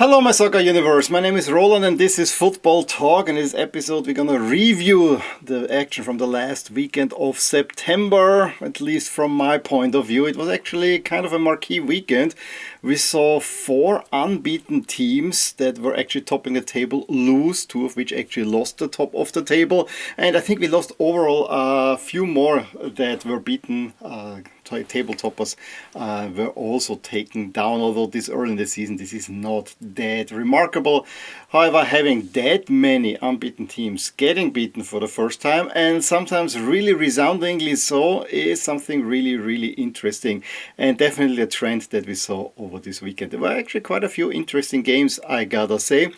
Hello my soccer universe, my name is Roland and this is Football Talk. In this episode we're gonna review the action from the last weekend of September. At least from my point of view, it was actually kind of a marquee weekend. We saw 4 unbeaten teams that were actually topping the table lose, 2 of which actually lost the top of the table, and I think we lost overall a few more that were beaten. Table toppers were also taken down, although this early in the season this is not that remarkable. However, having that many unbeaten teams getting beaten for the first time, and sometimes really resoundingly so, is something really interesting, and definitely a trend that we saw over this weekend. There were actually quite a few interesting games, I gotta say.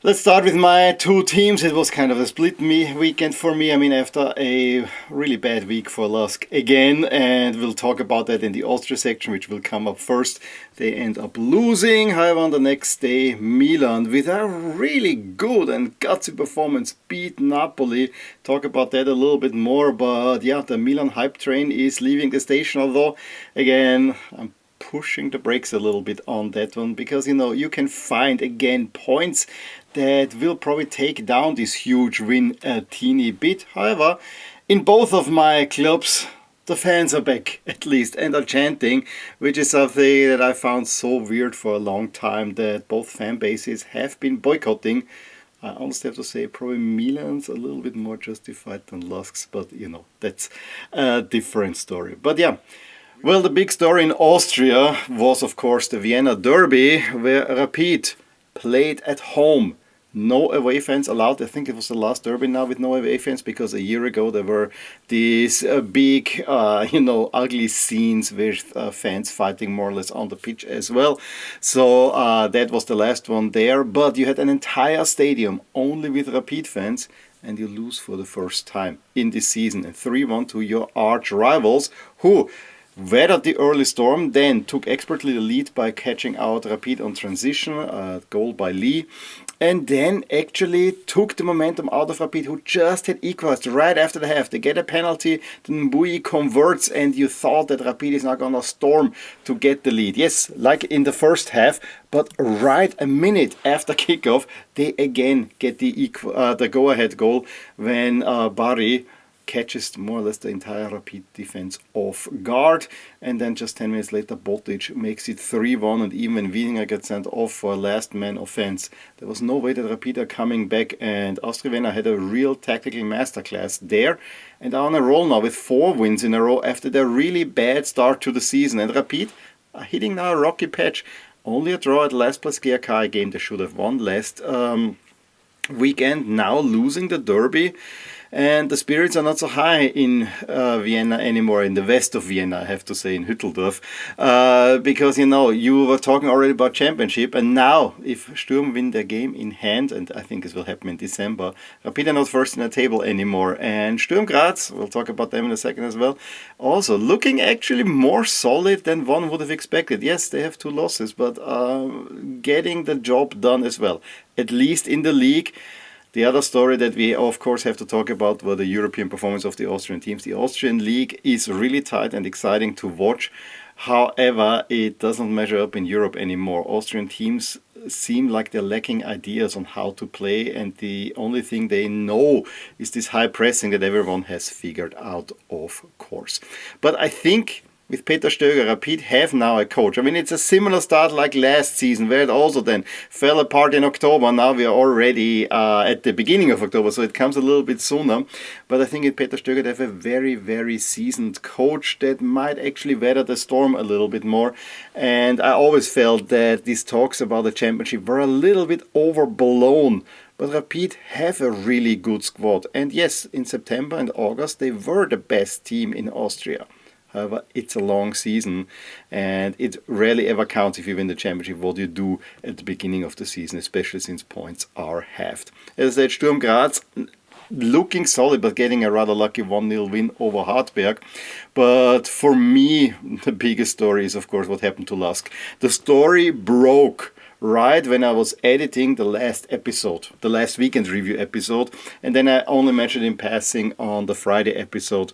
Let's start with my 2 teams. It was kind of a split weekend for me. I mean, after a really bad week for LASK again, and we'll talk about that in the Austria section, which will come up first. They end up losing. However, on the next day, Milan, with a really good and gutsy performance, beat Napoli. Talk about that a little bit more, but yeah, the Milan hype train is leaving the station, although, again, I'm pushing the brakes a little bit on that one, because you can find again points that will probably take down this huge win a teeny bit. However, in both of my clubs the fans are back at least and are chanting, which is something that I found so weird for a long time, that both fan bases have been boycotting. I honestly have to say probably Milan's a little bit more justified than LASK's, but that's a different story. But yeah, well, the big story in Austria was, of course, the Vienna Derby, where Rapid played at home. No away fans allowed. I think it was the last derby now with no away fans, because a year ago there were these big, ugly scenes with fans fighting more or less on the pitch as well. So that was the last one there. But you had an entire stadium only with Rapid fans, and you lose for the first time in this season. And 3-1 to your arch rivals, who weathered the early storm, then took expertly the lead by catching out Rapid on transition, a goal by Lee, and then actually took the momentum out of Rapid, who just had equalized right after the half. They get a penalty, then Mbui converts, and you thought that Rapid is now gonna storm to get the lead. Yes, like in the first half, but right a minute after kickoff, they again get the go-ahead goal when Bari catches more or less the entire Rapid defense off guard, and then just 10 minutes later Botic makes it 3-1, and even when Wieninger gets sent off for a last man offense, there was no way that Rapid are coming back, and Austria Vienna had a real tactical masterclass there, and are on a roll now with 4 wins in a row after their really bad start to the season. And Rapid are hitting now a rocky patch. Only a draw at last place GRK, game they should have won last weekend, now losing the derby. And the spirits are not so high in Vienna anymore, in the west of Vienna, I have to say, in Hütteldorf. Because, you were talking already about championship, and now, if Sturm win their game in hand, and I think this will happen in December, Rapid are not first in the table anymore. And Sturm Graz, we'll talk about them in a second as well, also looking actually more solid than one would have expected. Yes, they have 2 losses, but getting the job done as well, at least in the league. The other story that we, of course, have to talk about were the European performance of the Austrian teams. The Austrian league is really tight and exciting to watch. However, it doesn't measure up in Europe anymore. Austrian teams seem like they're lacking ideas on how to play, and the only thing they know is this high pressing that everyone has figured out, of course. But I think with Peter Stöger, Rapid have now a coach. I mean, it's a similar start like last season, where it also then fell apart in October. Now we are already at the beginning of October, so it comes a little bit sooner. But I think in Peter Stöger they have a very seasoned coach that might actually weather the storm a little bit more. And I always felt that these talks about the championship were a little bit overblown. But Rapid have a really good squad. And yes, in September and August they were the best team in Austria. However, it's a long season, and it rarely ever counts if you win the championship what you do at the beginning of the season, especially since points are halved. As I said, Sturm Graz looking solid, but getting a rather lucky 1-0 win over Hartberg. But for me, the biggest story is, of course, what happened to LASK. The story broke right when I was editing the last episode, the last weekend review episode, and then I only mentioned in passing on the Friday episode.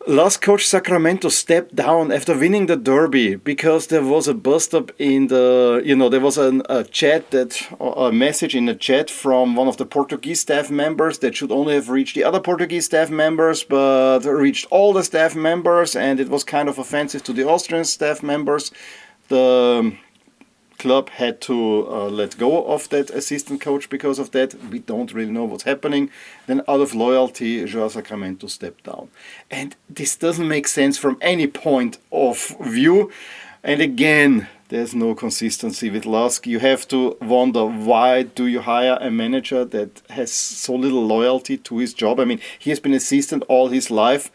LASK coach Sacramento stepped down after winning the derby because there was a bust up in the, there was a chat a message in the chat from one of the Portuguese staff members that should only have reached the other Portuguese staff members, but reached all the staff members, and it was kind of offensive to the Austrian staff members. The club had to let go of that assistant coach because of that. We don't really know what's happening. Then out of loyalty, Joao Sacramento stepped down. And this doesn't make sense from any point of view. And again, there's no consistency with LASK. You have to wonder, why do you hire a manager that has so little loyalty to his job? I mean, he has been assistant all his life.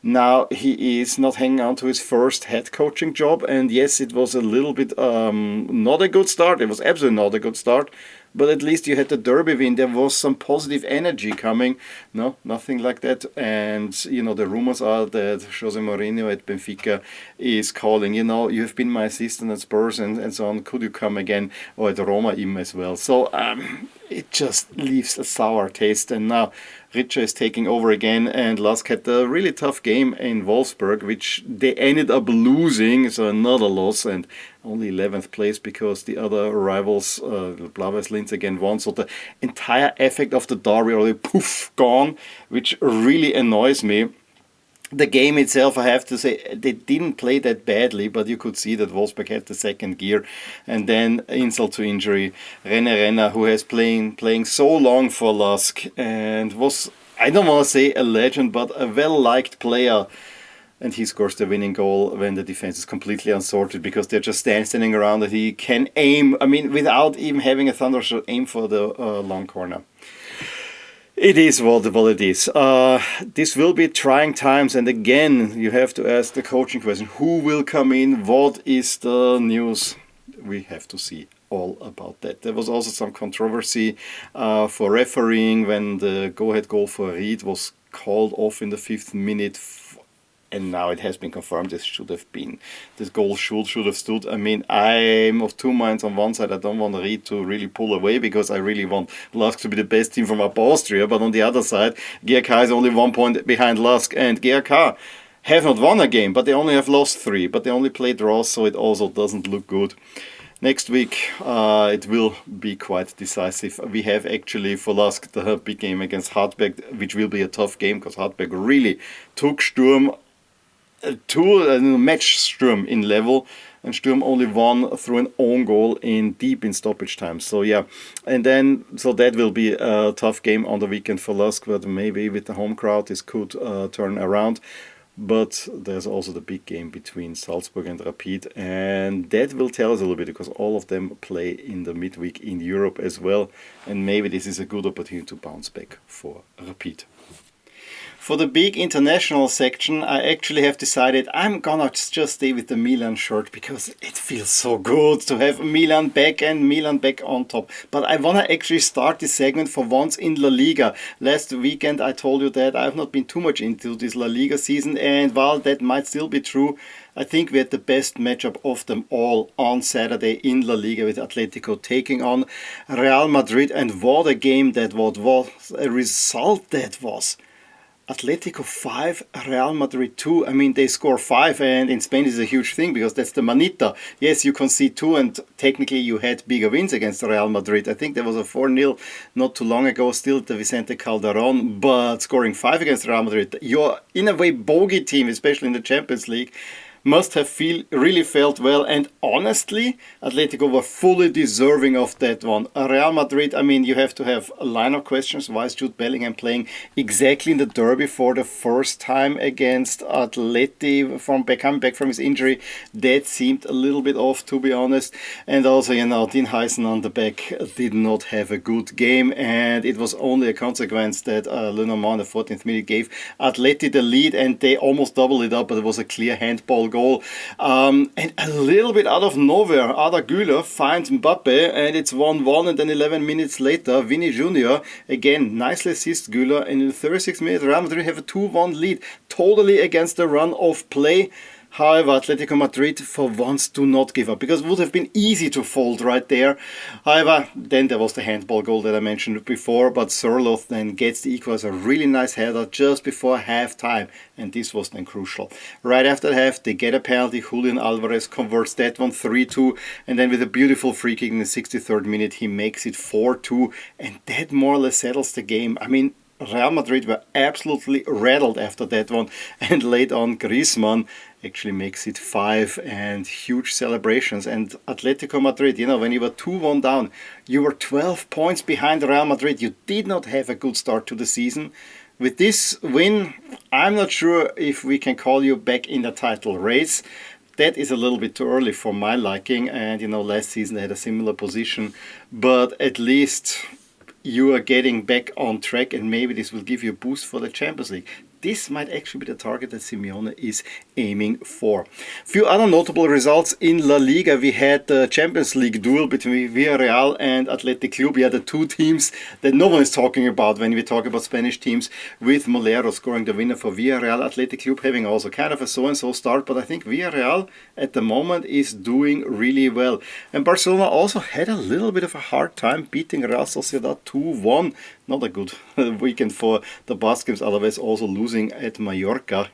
Now he is not hanging on to his first head coaching job, and yes, it was a little bit not a good start. It was absolutely not a good start, but at least you had the derby win. There was some positive energy coming. No, nothing like that. And the rumors are that Jose Mourinho at Benfica is calling. You have been my assistant at Spurs and so on. Could you come again? Or at Roma even as well. So it just leaves a sour taste. And now Richa is taking over again, and LASK had a really tough game in Wolfsburg, which they ended up losing, so another loss, and only 11th place because the other rivals, Blau-Weiß Linz again won. So the entire effect of the derby already gone, which really annoys me. The game itself, I have to say, they didn't play that badly, but you could see that Wolfsburg had the second gear. And then, insult to injury, Renner, who has playing so long for LASK and was, I don't want to say a legend, but a well-liked player. And he scores the winning goal when the defense is completely unsorted because they're just standing around and he can aim, without even having a thundershot, aim for the long corner. It is what it is. This will be trying times, and again, you have to ask the coaching question. Who will come in? What is the news? We have to see all about that. There was also some controversy for refereeing when the go-ahead goal for Reed was called off in the 5th minute. And now it has been confirmed this goal should have stood. I'm of two minds. On one side, I don't want Reed to really pull away because I really want LASK to be the best team from Upper Austria. But on the other side, GRK is only 1 point behind LASK, and GRK have not won a game, but they only have lost 3. But they only played draws, so it also doesn't look good. Next week, it will be quite decisive. We have actually for LASK the big game against Hartberg, which will be a tough game because Hartberg really took Sturm match Sturm in level, and Sturm only won through an own goal deep in stoppage time. So yeah, and then that will be a tough game on the weekend for LASK, but maybe with the home crowd this could turn around. But there's also the big game between Salzburg and Rapid, and that will tell us a little bit because all of them play in the midweek in Europe as well, and maybe this is a good opportunity to bounce back for Rapid. For the big international section, I actually have decided I'm gonna just stay with the Milan shirt because it feels so good to have Milan back and Milan back on top. But I wanna actually start this segment for once in La Liga. Last weekend I told you that I've not been too much into this La Liga season, and while that might still be true, I think we had the best matchup of them all on Saturday in La Liga with Atletico taking on Real Madrid, and what a game that was, a result that was. Atletico 5, Real Madrid 2. They score 5, and in Spain this is a huge thing because that's the manita. Yes, you concede 2, and technically you had bigger wins against Real Madrid. I think there was a 4-0 not too long ago, still at the Vicente Calderon, but scoring 5 against Real Madrid, your in a way bogey team, especially in the Champions League, must have really felt well, and honestly, Atletico were fully deserving of that one. Real Madrid, you have to have a line of questions. Why is Jude Bellingham playing exactly in the derby for the first time against Atleti coming back from his injury? That seemed a little bit off, to be honest. And also, Dean Huysen on the back did not have a good game, and it was only a consequence that Lenormand in the 14th minute gave Atleti the lead, and they almost doubled it up, but it was a clear handball goal. And a little bit out of nowhere, Arda Güler finds Mbappe, and it's 1-1, and then 11 minutes later, Vini Jr. again nicely assists Güler, and in the 36th minute, Real Madrid have a 2-1 lead, totally against the run of play. However, Atletico Madrid for once do not give up, because it would have been easy to fold right there. However, then there was the handball goal that I mentioned before, but Sørloth then gets the equalizer, a really nice header just before half-time, and this was then crucial. Right after half, they get a penalty, Julian Alvarez converts that one 3-2, and then with a beautiful free kick in the 63rd minute, he makes it 4-2, and that more or less settles the game. I mean, Real Madrid were absolutely rattled after that one, and late on Griezmann actually makes it 5, and huge celebrations. And Atletico Madrid, when you were 2-1 down, you were 12 points behind Real Madrid. You did not have a good start to the season. With this win, I'm not sure if we can call you back in the title race. That is a little bit too early for my liking, and last season they had a similar position, but at least you are getting back on track, and maybe this will give you a boost for the Champions League. This might actually be the target that Simeone is aiming for. Few other notable results in La Liga. We had the Champions League duel between Villarreal and Athletic Club. We had the two teams that no one is talking about when we talk about Spanish teams, with Molero scoring the winner for Villarreal. Athletic Club having also kind of a so-and-so start, but I think Villarreal at the moment is doing really well. And Barcelona also had a little bit of a hard time beating Real Sociedad 2-1. Not a good weekend for the Basques. Alaves also losing at Mallorca.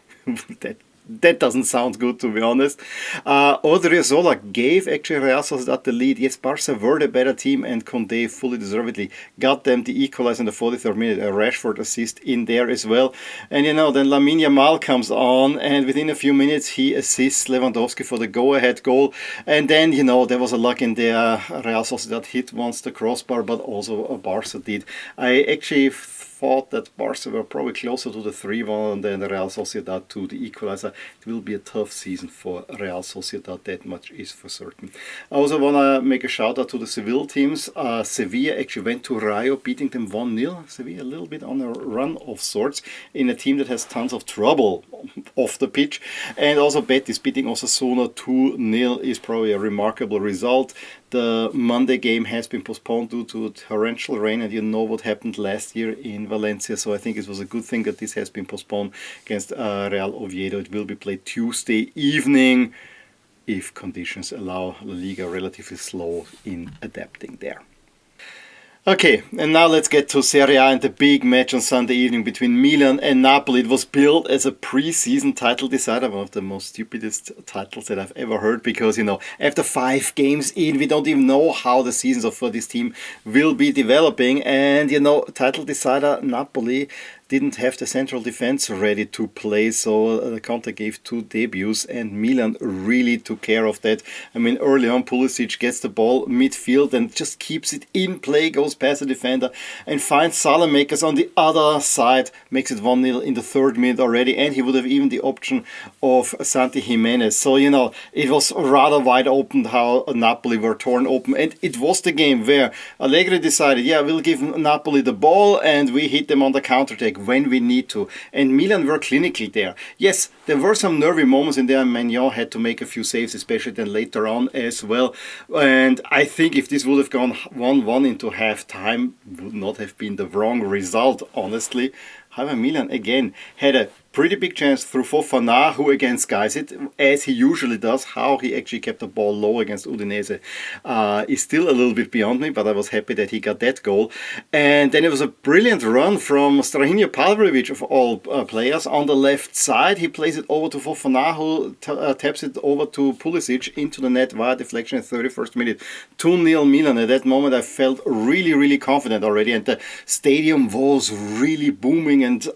That doesn't sound good, to be honest. Odriozola gave actually Real Sociedad the lead. Yes, Barça were the better team, and Condé fully deservedly got them the equalizer in the 43rd minute. A Rashford assist in there as well. And then Lamine Yamal comes on, and within a few minutes he assists Lewandowski for the go-ahead goal. And then, there was a luck in there. Real Sociedad hit once the crossbar, but also Barça did. I actually thought that Barca were probably closer to the 3-1 than the Real Sociedad to the equalizer. It will be a tough season for Real Sociedad, that much is for certain. I also want to make a shout out to the Seville teams. Sevilla actually went to Rayo, beating them 1-0. Sevilla a little bit on a run of sorts in a team that has tons of trouble off the pitch. And also Betis beating Osasuna 2-0 is probably a remarkable result. The Monday game has been postponed due to torrential rain, and you know what happened last year in Valencia, so I think it was a good thing that this has been postponed against Real Oviedo. It will be played Tuesday evening, if conditions allow. La Liga relatively slow in adapting there. Okay, and now let's get to Serie A and the big match on Sunday evening between Milan and Napoli. It was billed as a pre-season title decider, one of the most stupidest titles that I've ever heard, because, after 5 games in, we don't even know how the seasons for this team will be developing. And, title decider Napoli didn't have the central defense ready to play, so Conte gave 2 debuts, and Milan really took care of that. I mean, early on, Pulisic gets the ball midfield and just keeps it in play, goes past the defender and finds Salamakers on the other side, makes it 1-0 in the 3rd minute already, and he would have even the option of Santi Jimenez. So, it was rather wide open how Napoli were torn open, and it was the game where Allegri decided, we'll give Napoli the ball and we hit them on the counter-attack when we need to. And Milan were clinically there. Yes, there were some nervy moments in there. Maignan had to make a few saves, especially then later on as well. And I think if this would have gone 1-1 into half-time, would not have been the wrong result, honestly. However, Milan again had a pretty big chance through Fofana, who again skies it, as he usually does. How he actually kept the ball low against Udinese is still a little bit beyond me, but I was happy that he got that goal. And then it was a brilliant run from Strahinja Pavlovic, of all players, on the left side. He plays it over to Fofana, who taps it over to Pulisic into the net via deflection at 31st minute. 2-0 Milan. At that moment I felt really, really confident already, and the stadium was really booming, and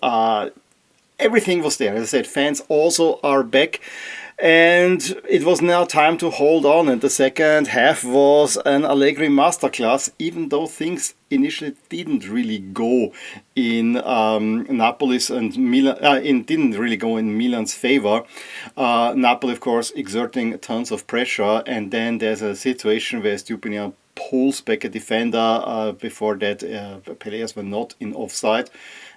everything was there. As I said, fans also are back, and it was now time to hold on. And the second half was an Allegri masterclass, even though things initially didn't really go in Napoli's and Milan. Didn't really go in Milan's favor. Napoli, of course, exerting tons of pressure, and then there's a situation where Stupinian pulls back a defender. Before that, players were not in offside.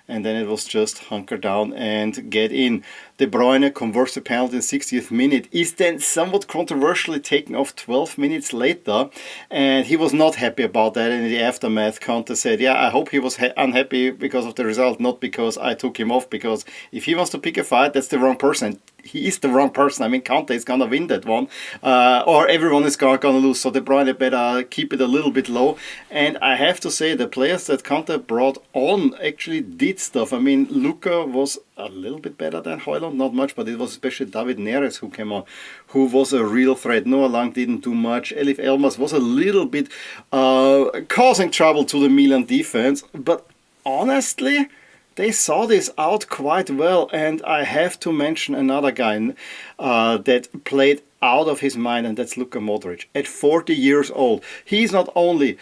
And then it was just hunker down and get in. De Bruyne converts the penalty in the 60th minute, is then somewhat controversially taken off 12 minutes later, and he was not happy about that. In the aftermath, Conte said, I hope he was unhappy because of the result, not because I took him off, because if he wants to pick a fight, that's the wrong person. he is the wrong person. I mean, Conte is gonna win that one, or everyone is gonna lose. So De Bruyne better keep it a little bit low. And I have to say, the players that Conte brought on actually did stuff. I mean, Luka was a little bit better than Højlund, not much, but it was especially David Neres who came on, who was a real threat. Noah Lang didn't do much. Elif Elmas was a little bit causing trouble to the Milan defense, but honestly, they saw this out quite well. And I have to mention another guy that played out of his mind, and that's Luka Modric. At 40 years old, he's not only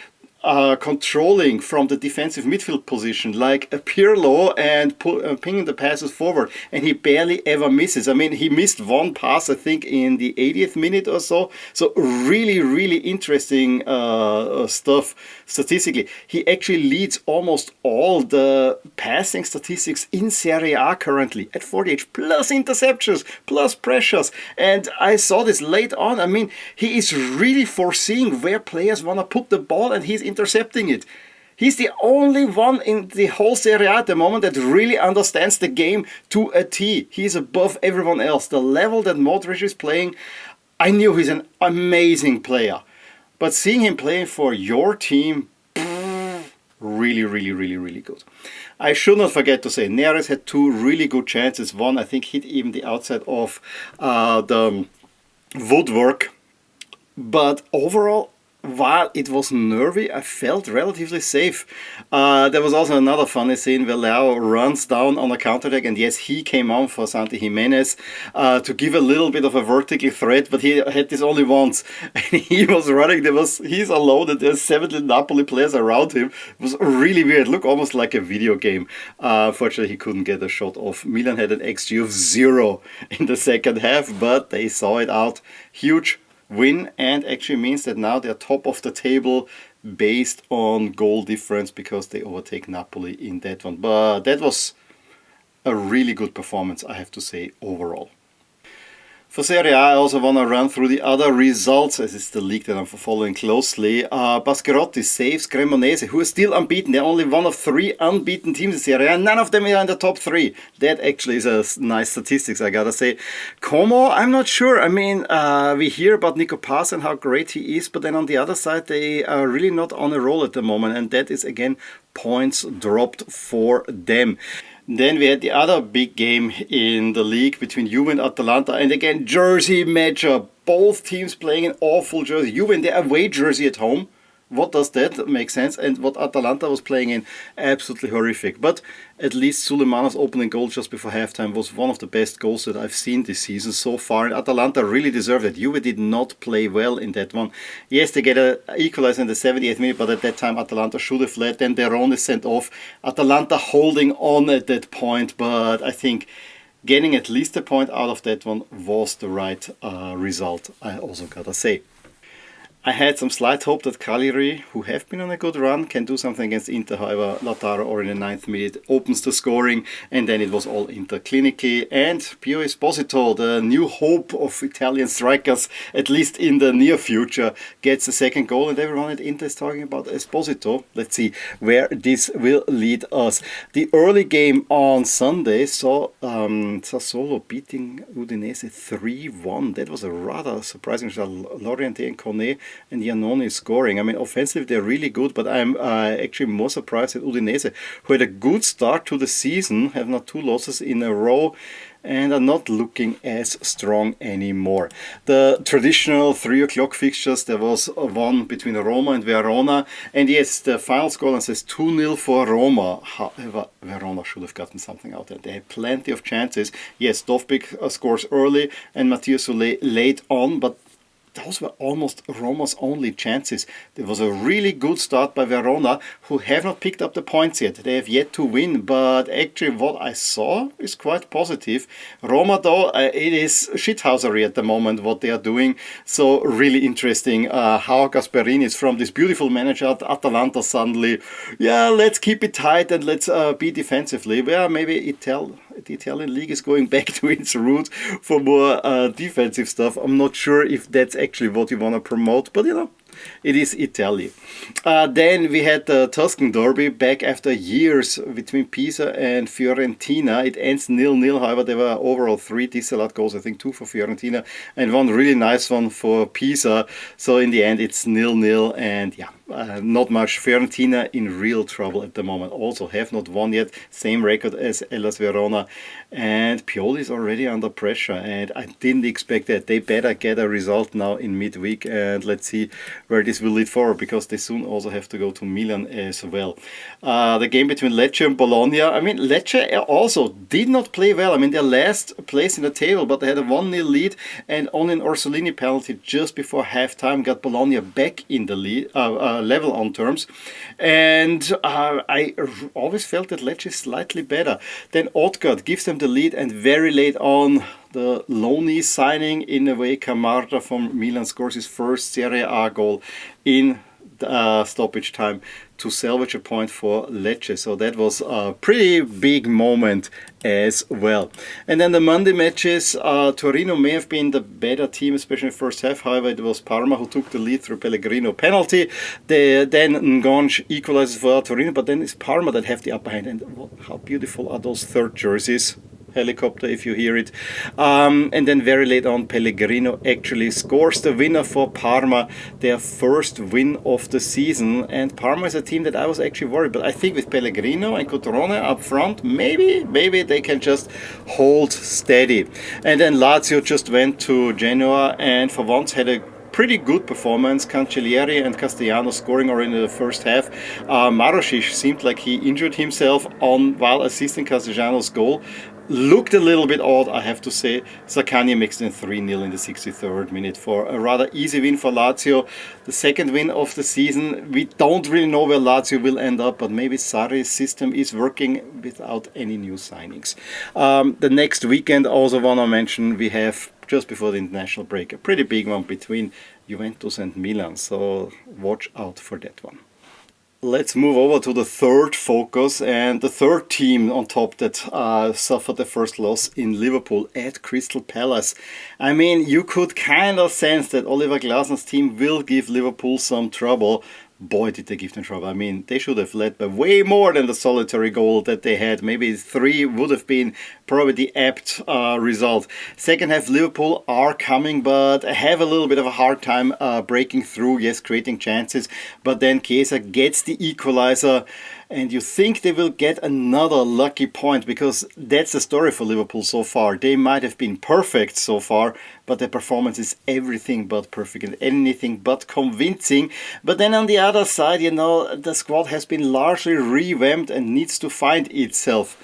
controlling from the defensive midfield position like a Pirlo and pinging the passes forward, and he barely ever misses. I mean, he missed one pass, I think, in the 80th minute or so. So really, really interesting stuff statistically. He actually leads almost all the passing statistics in Serie A currently at 40 plus interceptions, plus pressures. And I saw this late on. I mean, he is really foreseeing where players want to put the ball, and he's intercepting it. He's the only one in the whole Serie A at the moment that really understands the game to a T. He's above everyone else. The level that Modric is playing, I knew he's an amazing player. But seeing him playing for your team, really, really, really, really good. I should not forget to say, Neres had two really good chances. One, I think, hit even the outside of the woodwork. But overall, while it was nervy, I felt relatively safe. There was also another funny scene where Leao runs down on a counterattack, and yes, he came on for Santi Jimenez to give a little bit of a vertical threat, but he had this only once, and he was running. He's alone, and there's 70 Napoli players around him. It was really weird. Looked almost like a video game. Fortunately, he couldn't get a shot off. Milan had an XG of 0 in the second half, but they saw it out. Huge win, and actually means that now they're top of the table based on goal difference because they overtake Napoli in that one. But that was a really good performance, I have to say, overall. For Serie A, I also want to run through the other results, as it's the league that I'm following closely. Basquerotti saves Cremonese, who is still unbeaten. They're only one of 3 unbeaten teams in Serie A, and none of them are in the top 3. That actually is a nice statistics, I gotta say. Como, I'm not sure. I mean, we hear about Nico Pass and how great he is, but then on the other side, they are really not on a roll at the moment, and that is, again, points dropped for them. Then we had the other big game in the league between Juve and Atalanta, and again, jersey matchup. Both teams playing in awful jersey. Juve in their away jersey at home. What does that make sense? And what Atalanta was playing in, absolutely horrific. But at least Suleimana's opening goal just before halftime was one of the best goals that I've seen this season so far. And Atalanta really deserved it. Juve did not play well in that one. Yes, they get an equalizer in the 78th minute, but at that time Atalanta should have led. Then Derone is sent off. Atalanta holding on at that point, but I think getting at least a point out of that one was the right result, I also gotta say. I had some slight hope that Cagliari, who have been on a good run, can do something against Inter. However, Lautaro, or in the 9th minute, opens the scoring, and then it was all Inter clinically. And Pio Esposito, the new hope of Italian strikers, at least in the near future, gets the second goal, and everyone at Inter is talking about Esposito. Let's see where this will lead us. The early game on Sunday saw Sassuolo beating Udinese 3-1. That was a rather surprising result. Loriente and Kone and Iannone scoring. I mean, offensively they're really good, but I'm actually more surprised at Udinese, who had a good start to the season, have not 2 losses in a row, and are not looking as strong anymore. The traditional 3 o'clock fixtures, there was one between Roma and Verona, and yes, the final score says 2-0 for Roma. However, Verona should have gotten something out there. They had plenty of chances. Yes, Dovbyk scores early and Mathieu Soulé late on, but those were almost Roma's only chances. There was a really good start by Verona, who have not picked up the points yet. They have yet to win, but actually what I saw is quite positive. Roma, though, it is shithousery at the moment what they are doing. So really interesting how Gasperini is from this beautiful manager at Atalanta suddenly. Yeah, let's keep it tight and let's be defensively. Well, maybe the Italian league is going back to its roots for more defensive stuff. I'm not sure if that's actually what you want to promote, but you know, it is Italy. Then we had the Tuscan derby back after years between Pisa and Fiorentina. It ends 0-0. However, there were overall 3 disallowed goals. I think 2 for Fiorentina and 1 really nice one for Pisa. So in the end, it's 0-0. And yeah, not much. Fiorentina in real trouble at the moment. Also have not won yet. Same record as Hellas Verona. And Pioli is already under pressure. And I didn't expect that. They better get a result now in midweek. And let's see where this will lead forward, because they soon also have to go to Milan as well. The game between Lecce and Bologna. I mean, Lecce also did not play well. I mean, they're last place in the table, but they had a 1-0 lead. And only an Orsolini penalty just before halftime got Bologna back in the lead. Level on terms, and I always felt that Lecce is slightly better. Then Odgaard gives them the lead, and very late on, the Loni signing in a way, Camarda from Milan scores his first Serie A goal in stoppage time to salvage a point for Lecce. So that was a pretty big moment as well. And then the Monday matches, Torino may have been the better team, especially in the first half. However, it was Parma who took the lead through Pellegrino penalty. Then Ngonch equalizes for Torino, but then it's Parma that have the upper hand. And how beautiful are those third jerseys? Helicopter, if you hear it. And then very late on, Pellegrino actually scores the winner for Parma, their first win of the season. And Parma is a team that I was actually worried, but I think with Pellegrino and Cotrone up front, maybe they can just hold steady. And then Lazio just went to Genoa and for once had a pretty good performance. Cancellieri and Castellano scoring already in the first half. Marušić seemed like he injured himself while assisting Castellanos' goal. Looked a little bit odd, I have to say. Zaccagni mixed in 3-0 in the 63rd minute for a rather easy win for Lazio. The second win of the season. We don't really know where Lazio will end up, but maybe Sarri's system is working without any new signings. The next weekend, also want to mention, we have, just before the international break, a pretty big one between Juventus and Milan. So watch out for that one. Let's move over to the third focus, and the third team on top that suffered the first loss in Liverpool at Crystal Palace. I mean, you could kind of sense that Oliver Glasner's team will give Liverpool some trouble. Boy, did they give them trouble. I mean, they should have led by way more than the solitary goal that they had. Maybe 3 would have been probably the apt result. Second half, Liverpool are coming, but have a little bit of a hard time breaking through. Yes, creating chances. But then Chiesa gets the equalizer. And you think they will get another lucky point, because that's the story for Liverpool so far. They might have been perfect so far, but their performance is everything but perfect and anything but convincing. But then on the other side, you know, the squad has been largely revamped and needs to find itself.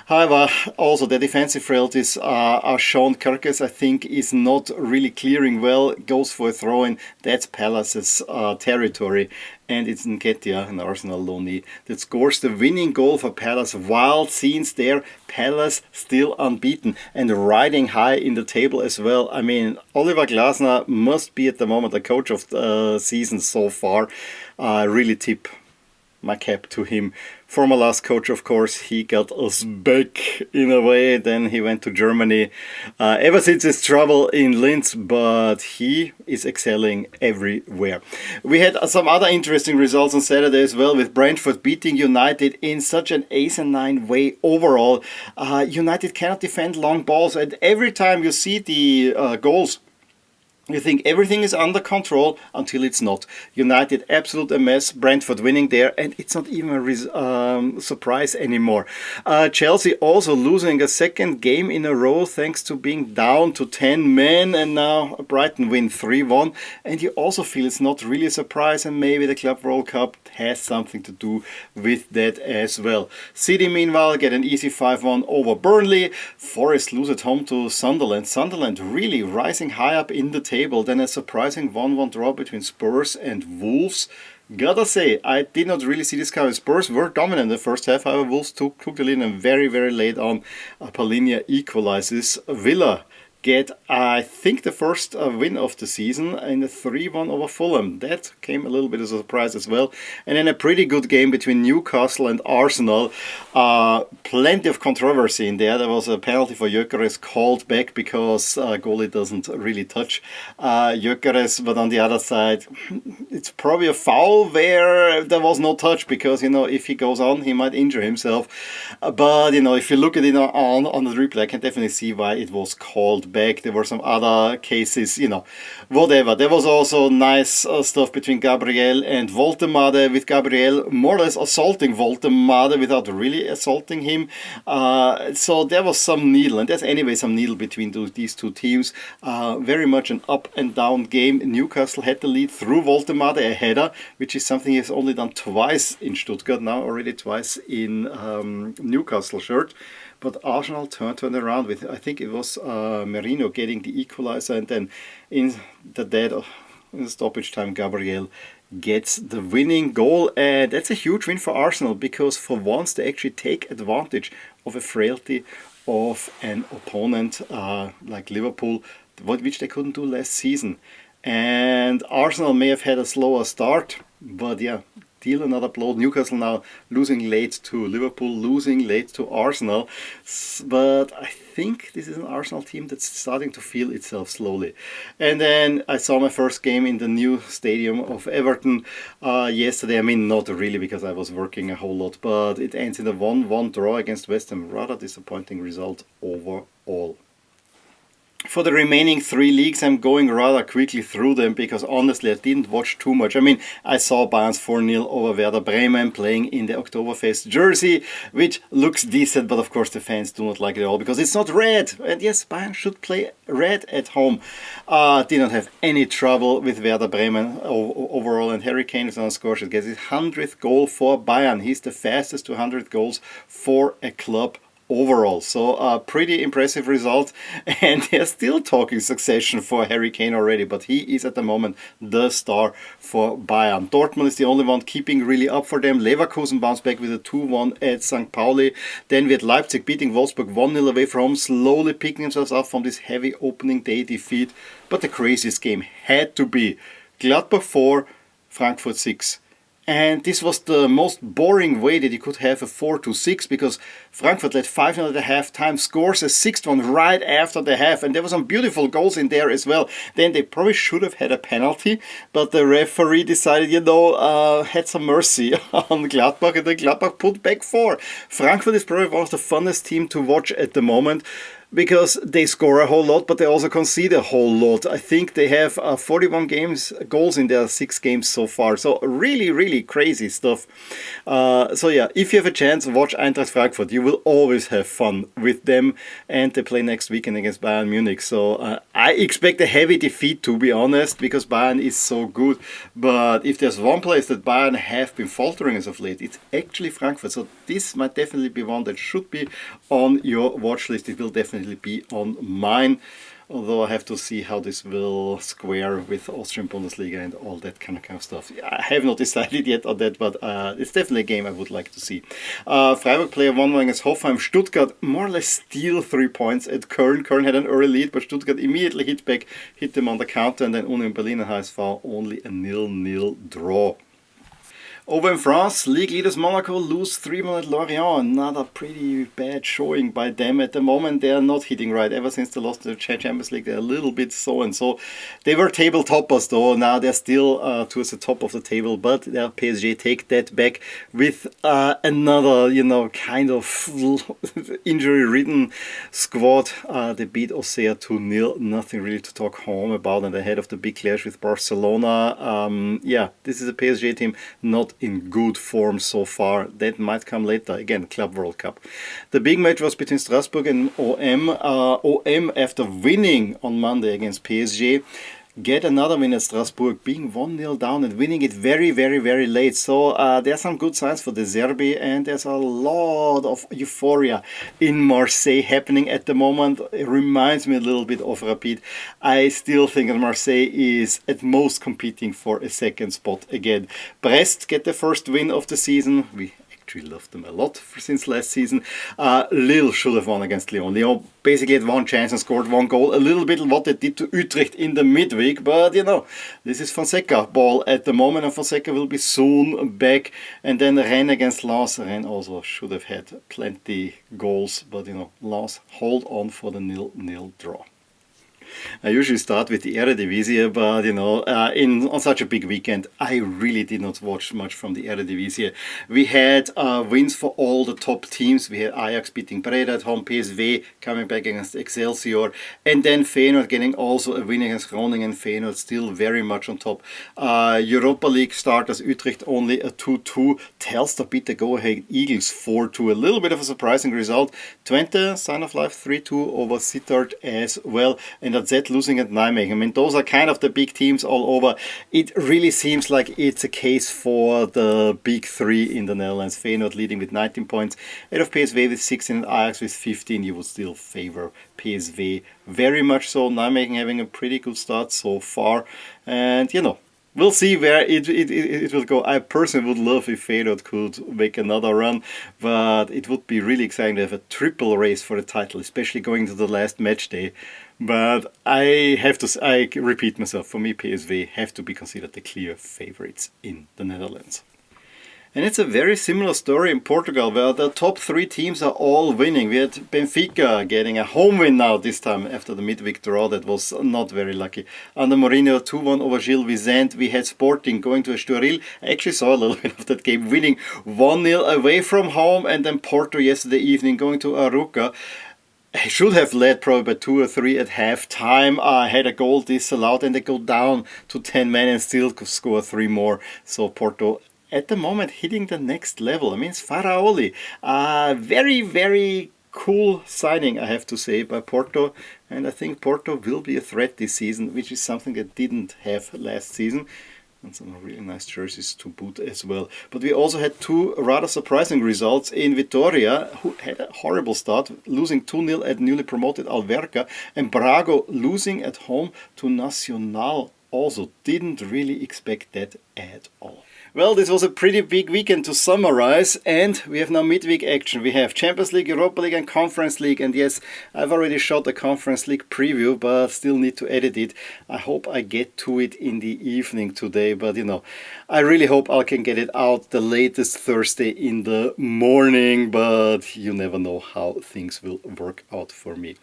However, also the defensive frailties are shown. Kirkes, I think, is not really clearing well. Goes for a throw-in. That's Palace's territory. And it's Nketiah, an Arsenal loanee, that scores the winning goal for Palace. Wild scenes there. Palace still unbeaten and riding high in the table as well. I mean, Oliver Glasner must be at the moment the coach of the season so far. Really tip my cap to him. Former LASK coach, of course, he got us back in a way. Then he went to Germany ever since his trouble in Linz, but he is excelling everywhere. We had some other interesting results on Saturday as well, with Brentford beating United in such an asinine way overall. United cannot defend long balls, and every time you see the goals, you think everything is under control until it's not. United, absolute mess. Brentford winning there, and it's not even a surprise anymore. Chelsea also losing a second game in a row thanks to being down to 10 men, and now Brighton win 3-1. And you also feel it's not really a surprise, and maybe the Club World Cup has something to do with that as well. City, meanwhile, get an easy 5-1 over Burnley. Forest lose at home to Sunderland. Sunderland really rising high up in the table. Then a surprising 1-1 draw between Spurs and Wolves. Gotta say, I did not really see this coming. Spurs were dominant in the first half. However, Wolves took the lead, and very, very late on, Palhinha equalizes. Villa get, I think, the first win of the season in a 3-1 over Fulham. That came a little bit as a surprise as well. And then a pretty good game between Newcastle and Arsenal. Plenty of controversy in there. There was a penalty for Gyökeres called back because goalie doesn't really touch Gyökeres. But on the other side, it's probably a foul where there was no touch because, if he goes on, he might injure himself. But, if you look at it on the replay, I can definitely see why it was called back. There were some other cases, whatever. There was also nice stuff between Gabriel and Woltemade, with Gabriel more or less assaulting Woltemade without really assaulting him. So there was some needle, and there's anyway some needle between these two teams. Very much an up and down game. Newcastle had the lead through Woltemade, a header, which is something he's only done twice in Stuttgart, now already twice in Newcastle shirt. But Arsenal turned around with, I think it was Merino getting the equalizer, and then in the stoppage time, Gabriel gets the winning goal. And that's a huge win for Arsenal, because for once they actually take advantage of a frailty of an opponent like Liverpool, which they couldn't do last season. And Arsenal may have had a slower start, but yeah, deal another blow. Newcastle now losing late to Liverpool, losing late to Arsenal. But I think this is an Arsenal team that's starting to feel itself slowly. And then I saw my first game in the new stadium of Everton yesterday. I mean, not really, because I was working a whole lot, but it ends in a 1-1 draw against West Ham. Rather disappointing result overall. For the remaining 3 leagues, I'm going rather quickly through them, because honestly I didn't watch too much. I mean, I saw Bayern's 4-0 over Werder Bremen playing in the Oktoberfest jersey, which looks decent, but of course the fans do not like it at all because it's not red. And yes, Bayern should play red at home. Did not have any trouble with Werder Bremen overall, and Harry Kane is on a score sheet, gets his 100th goal for Bayern. He's the fastest to 100 goals for a club overall. So a pretty impressive result, and they're still talking succession for Harry Kane already, but he is at the moment the star for Bayern. Dortmund is the only one keeping really up for them. Leverkusen bounced back with a 2-1 at St. Pauli. Then we had Leipzig beating Wolfsburg 1-0 away from home, slowly picking themselves up from this heavy opening day defeat. But the craziest game had to be Gladbach 4, Frankfurt 6. And this was the most boring way that you could have a 4-6, because Frankfurt led 5-0 at the half time, scores a 6th one right after the half, and there were some beautiful goals in there as well. Then they probably should have had a penalty, but the referee decided, had some mercy on Gladbach, and then Gladbach put back 4. Frankfurt is probably one of the funnest teams to watch at the moment, because they score a whole lot, but they also concede a whole lot. I think they have 41 goals in their 6 games so far. So really, really crazy stuff. So yeah, if you have a chance, watch Eintracht Frankfurt. You will always have fun with them. And they play next weekend against Bayern Munich. So I expect a heavy defeat, to be honest, because Bayern is so good. But if there's one place that Bayern have been faltering as of late, it's actually Frankfurt. So this might definitely be one that should be on your watch list. It will definitely be on mine, although I have to see how this will square with Austrian Bundesliga and all that kind of stuff. I have not decided yet on that, but it's definitely a game I would like to see. Freiburg play 1-1 against Hoffenheim. Stuttgart more or less steal 3 points at Köln. Köln had an early lead, but Stuttgart immediately hit them on the counter, and then Union Berlin and HSV only a 0-0 draw. Over in France, league leaders Monaco lose 3-1 at Lorient. Another pretty bad showing by them. At the moment, they are not hitting right. Ever since they lost the Champions League, they're a little bit so and so. They were table toppers though. Now they're still towards the top of the table, but their PSG take that back with another, kind of injury-ridden squad. They beat Auxerre 2-0. Nothing really to talk home about, and ahead of the big clash with Barcelona. This is a PSG team not in good form so far. That might come later. Again, Club World Cup. The big match was between Strasbourg and OM. OM, after winning on Monday against PSG, get another win at Strasbourg, being 1-0 down and winning it very, very, very late. So there are some good signs for the Derby, and there's a lot of euphoria in Marseille happening at the moment. It reminds me a little bit of Rapid. I still think that Marseille is at most competing for a second spot again. Brest get the first win of the season. We actually love them a lot since last season. Lille should have won against Lyon. Lyon basically had one chance and scored one goal. A little bit what they did to Utrecht in the midweek, but this is Fonseca ball at the moment, and Fonseca will be soon back. And then Rennes against Lens. Rennes also should have had plenty goals, but Lens hold on for the 0-0 draw. I usually start with the Eredivisie, but on such a big weekend, I really did not watch much from the Eredivisie. We had wins for all the top teams. We had Ajax beating Breda at home, PSV coming back against Excelsior, and then Feyenoord getting also a win against Groningen. Feyenoord still very much on top. Europa League starters, Utrecht only a 2-2. Telstar beat the go-ahead Eagles 4-2. A little bit of a surprising result. Twente, Sign of Life 3-2 over Sittard as well. And Z losing at Nijmegen. I mean, those are kind of the big teams all over. It really seems like it's a case for the big three in the Netherlands. Feyenoord leading with 19 points, ahead of PSV with 16 and Ajax with 15. You would still favor PSV very much so. Nijmegen having a pretty good start so far. And, we'll see where it will go. I personally would love if Feyenoord could make another run, but it would be really exciting to have a triple race for the title, especially going to the last match day. But I repeat myself, for me PSV have to be considered the clear favorites in the Netherlands. And it's a very similar story in Portugal, where the top three teams are all winning. We had Benfica getting a home win now this time after the midweek draw that was not very lucky. Under Mourinho, 2-1 over Gil Vicente. We had Sporting going to Estoril. I actually saw a little bit of that game, winning 1-0 away from home. And then Porto yesterday evening going to Arouca. I should have led probably by 2 or 3 at half time. I had a goal disallowed, and they go down to 10 men and still score 3 more. So Porto at the moment hitting the next level. I mean, it's Faraoli. Very, very cool signing, I have to say, by Porto. And I think Porto will be a threat this season, which is something they didn't have last season. And some really nice jerseys to boot as well. But we also had 2 rather surprising results in Vitoria, who had a horrible start, losing 2-0 at newly promoted Alverca, and Brago losing at home to Nacional. Also didn't really expect that at all. Well, this was a pretty big weekend to summarize, and we have now midweek action. We have Champions League, Europa League and Conference League, and yes, I've already shot the Conference League preview, but still need to edit it. I hope I get to it in the evening today, but I really hope I can get it out the latest Thursday in the morning, but you never know how things will work out for me.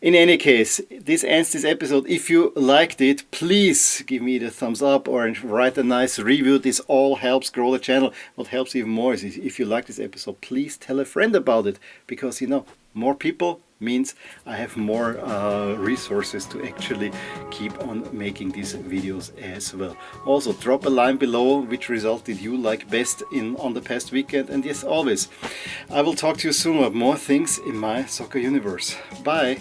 In any case, this ends this episode. If you liked it, please give me the thumbs up or write a nice review. This all helps grow the channel. What helps even more is if you like this episode, please tell a friend about it, because more people means I have more resources to actually keep on making these videos as well. Also, drop a line below which result did you like best on the past weekend, and yes, always I will talk to you soon about more things in my soccer universe. Bye.